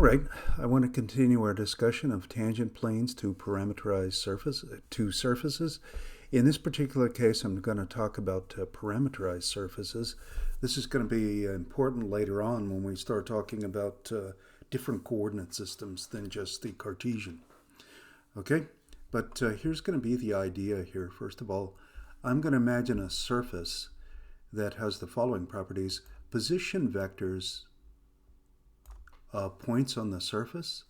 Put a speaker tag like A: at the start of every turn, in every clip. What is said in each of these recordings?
A: right, I want to continue our discussion of tangent planes to parameterized surfaces. In this particular case, I'm going to talk about parameterized surfaces. This is going to be important later on when we start talking about different coordinate systems than just the Cartesian. Okay, but here's going to be the idea here. First of all, I'm going to imagine a surface that has the following properties. Position vectors, points on the surface,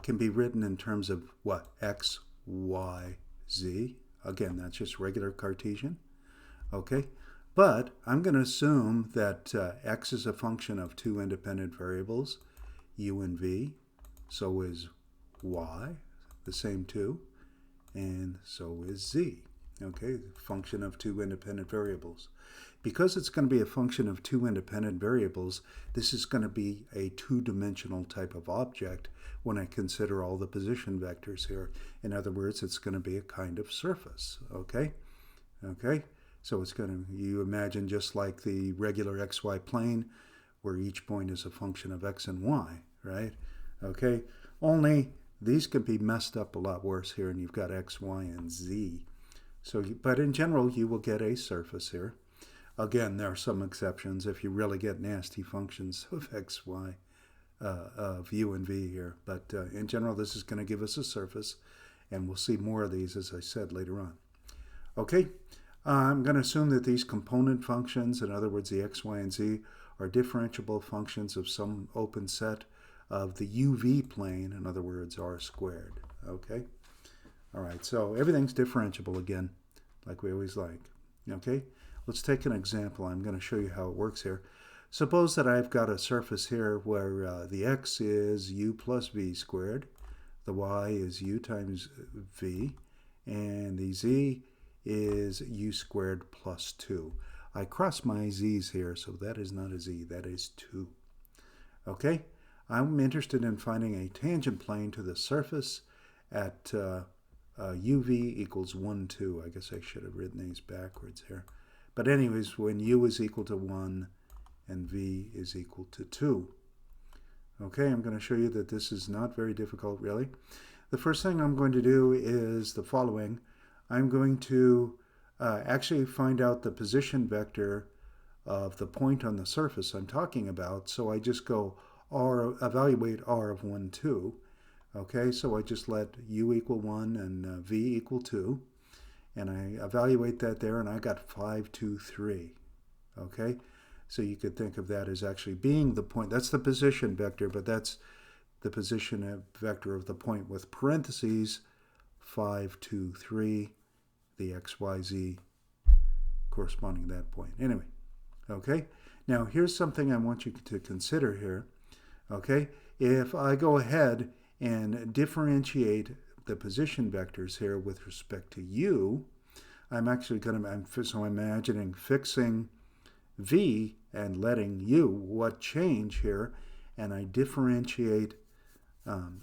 A: can be written in terms of what? X, Y, Z. Again, that's just regular Cartesian. Okay, but I'm going to assume that X is a function of two independent variables, U and V. So is Y, the same two, and so is Z. Okay, function of two independent variables. Because it's going to be a function of two independent variables, this is going to be a two-dimensional type of object when I consider all the position vectors here. In other words, it's going to be a kind of surface, okay? Okay, so it's going to, you imagine just like the regular xy plane, where each point is a function of x and y, right? Okay, only these can be messed up a lot worse here, and you've got x, y, and z. So, but in general, you will get a surface here. Again, there are some exceptions if you really get nasty functions of x, y, of u and v here. But in general, this is going to give us a surface, and we'll see more of these, as I said, later on. Okay, I'm going to assume that these component functions, in other words, the x, y, and z, are differentiable functions of some open set of the uv plane, in other words, r squared. Okay, all right, so everything's differentiable again, like we always like. Okay. Let's take an example. I'm going to show you how it works here. Suppose that I've got a surface here where the x is u plus v squared, the y is u times v, and the z is u squared plus 2. I cross my z's here, so that is not a z, that is 2. Okay, I'm interested in finding a tangent plane to the surface at uv equals 1, 2. I guess I should have written these backwards here. But anyways, when u is equal to 1 and v is equal to 2. Okay, I'm going to show you that this is not very difficult, really. The first thing I'm going to do is the following. I'm going to actually find out the position vector of the point on the surface I'm talking about. So I just go evaluate r of 1, 2. Okay, so I just let u equal 1 and v equal 2. And I evaluate that there, and I got 5, 2, 3. Okay? So you could think of that as actually being the point. That's the position vector, but that's the position vector of the point with parentheses, 5, 2, 3, the x, y, z corresponding to that point. Anyway, okay? Now, here's something I want you to consider here. Okay? If I go ahead and differentiate the position vectors here with respect to u, I'm actually going to, so I'm imagining fixing v and letting u, what change here, and I differentiate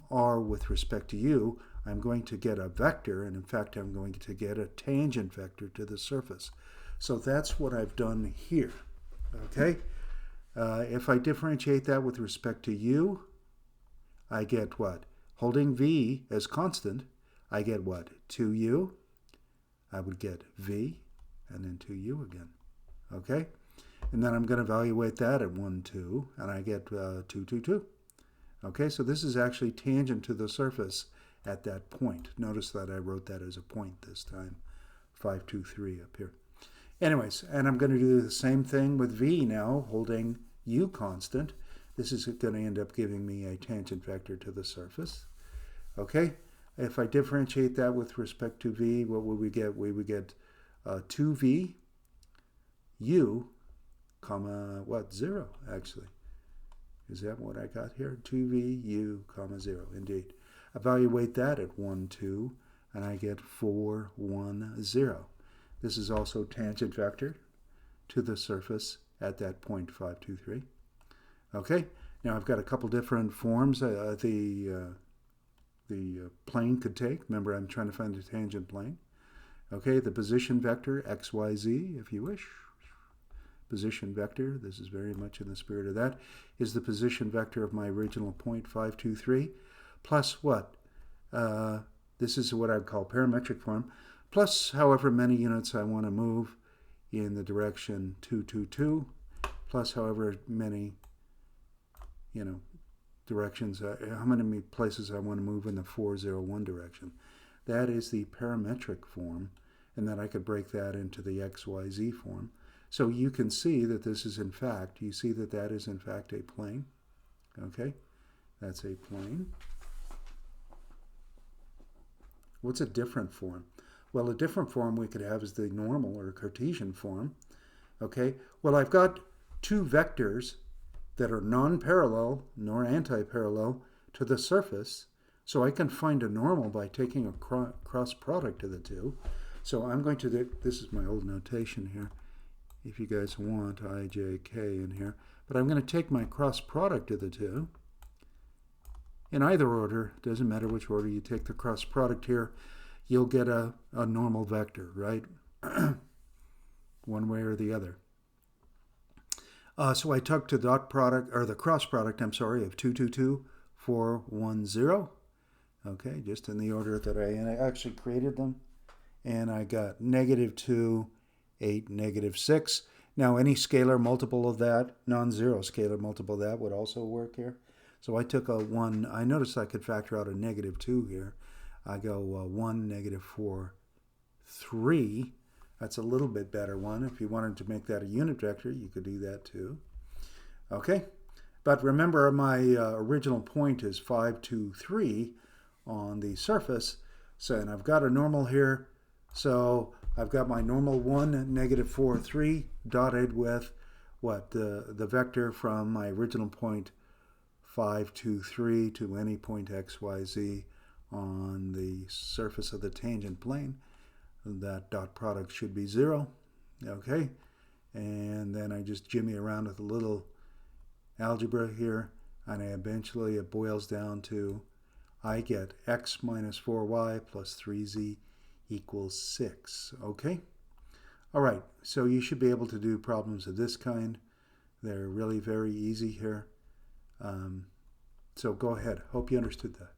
A: r with respect to u, I'm going to get a vector, and in fact I'm going to get a tangent vector to the surface. So that's what I've done here. Okay? If I differentiate that with respect to u, I get what? Holding v as constant, I get what? 2u. I would get v, and then 2u again. Okay? And then I'm going to evaluate that at 1, 2, and I get 2, 2, 2. Okay, so this is actually tangent to the surface at that point. Notice that I wrote that as a point this time. 5, 2, 3 up here. Anyways, and I'm going to do the same thing with v now, holding u constant. This is going to end up giving me a tangent vector to the surface. Okay, if I differentiate that with respect to v, what would we get? We would get 2v u, comma, what, 0, actually. Is that what I got here? 2v u, comma, 0, indeed. Evaluate that at 1, 2, and I get 4, 1, 0. This is also tangent vector to the surface at that point, 5, 2, 3. Okay, now I've got a couple different forms the plane could take. Remember, I'm trying to find the tangent plane. Okay, the position vector, x, y, z, if you wish. position vector, this is very much in the spirit of that, is the position vector of my original point 523 plus what? This is what I'd call parametric form, plus however many units I want to move in the direction 222, plus however many, directions, how many places I want to move in the 401 direction. That is the parametric form, and then I could break that into the XYZ form. So you can see that this is in fact, you see that that is in fact a plane. Okay, that's a plane. What's a different form? Well, a different form we could have is the normal or Cartesian form. Okay, well, I've got two vectors that are non-parallel nor anti-parallel to the surface, so I can find a normal by taking a cross product of the two. So I'm going to do, this is my old notation here, if you guys want I, J, K in here, but I'm going to take my cross product of the two. In either order, doesn't matter which order you take the cross product here, you'll get a normal vector, right? One way or the other. So I took the dot product, or the cross product, I'm sorry, of 222, 410. Okay, just in the order that I actually created them. And I got -2, 8, -6. Now any scalar multiple of that, non-zero scalar multiple of that would also work here. So I took a 1, I noticed I could factor out a -2 here. I go 1, -4, 3. That's a little bit better one. If you wanted to make that a unit vector, you could do that too. Okay, but remember my original point is 5, 2, 3 on the surface. So, and I've got a normal here. So I've got my normal 1, -4, 3 dotted with what? The vector from my original point 5, 2, 3 to any point x, y, z on the surface of the tangent plane. That dot product should be 0. Okay, and then I just jimmy around with a little algebra here, and eventually it boils down to I get x minus 4y plus 3z equals 6. Okay, all right, so you should be able to do problems of this kind. They're really very easy here. So go ahead. Hope you understood that.